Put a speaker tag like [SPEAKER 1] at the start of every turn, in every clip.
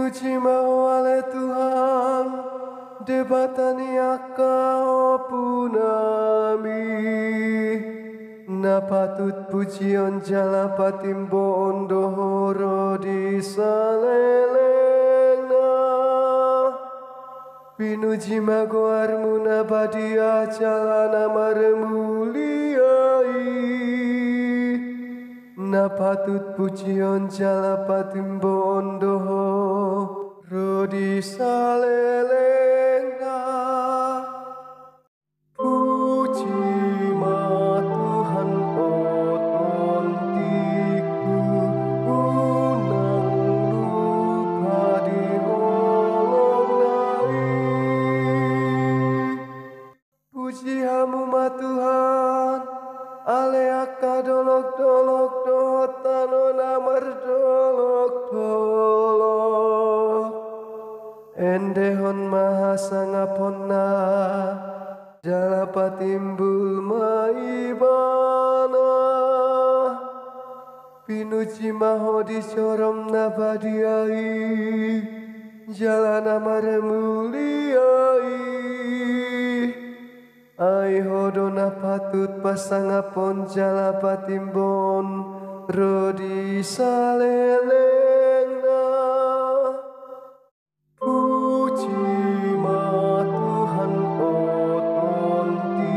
[SPEAKER 1] Pinuji mau oleh Tuhan, debatani akau punami. Na patut pujian jala patimbo ondohoro di salelena. Pinuji magoarmu nabadia jalana marmuliai. Na patut pujian jala patimbo ondohoro di salelena. Puji ma Tuhan otontiku, unang lupa diholong nai. Puji hamu ma Tuhan, ale aka dolok-dolok dohotano namar dolok-dolok. Endehon maha sangaponna, jala patimbul maibana. Pinuji maho dicorom nabadiai, jalana marmuliai. Ai hodona patut pasangapon jala patimbon rodi salelena. Puji ma Tuhan otontiku,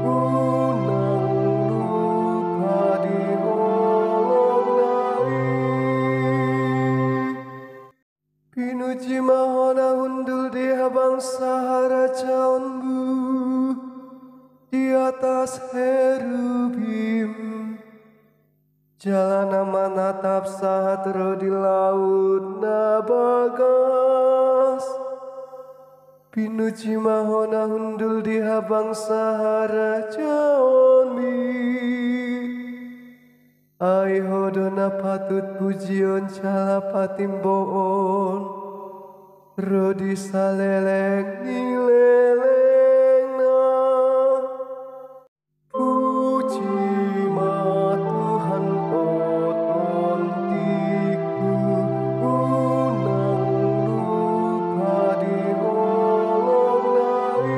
[SPEAKER 1] unang lupa diholong nai. Pinuji mahona undul di bangsa harajaonmu, di atas herubim. Jalana manatap sahatro di laut nabagas. Pinuji mahona hundul di habang sahara jaonmi. Ai hodona patut pujion jala patimboon, rodi saleleng nilelengna. Puji ma Tuhan otontiku, unang lupa diholong nai.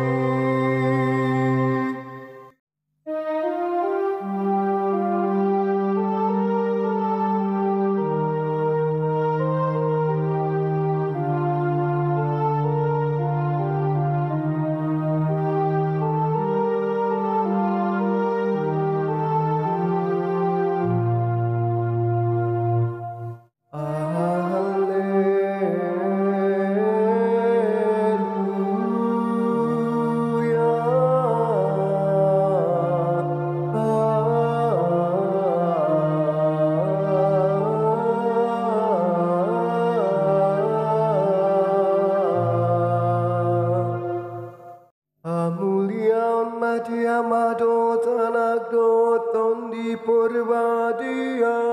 [SPEAKER 1] Amulian madia mado tanak doton di porbadia.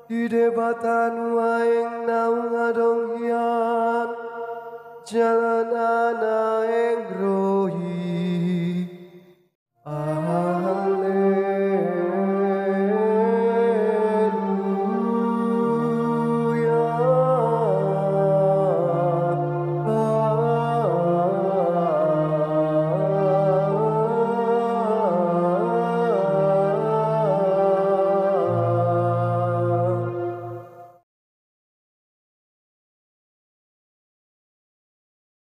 [SPEAKER 1] Di debatan waeng naung adong hian, jalan anak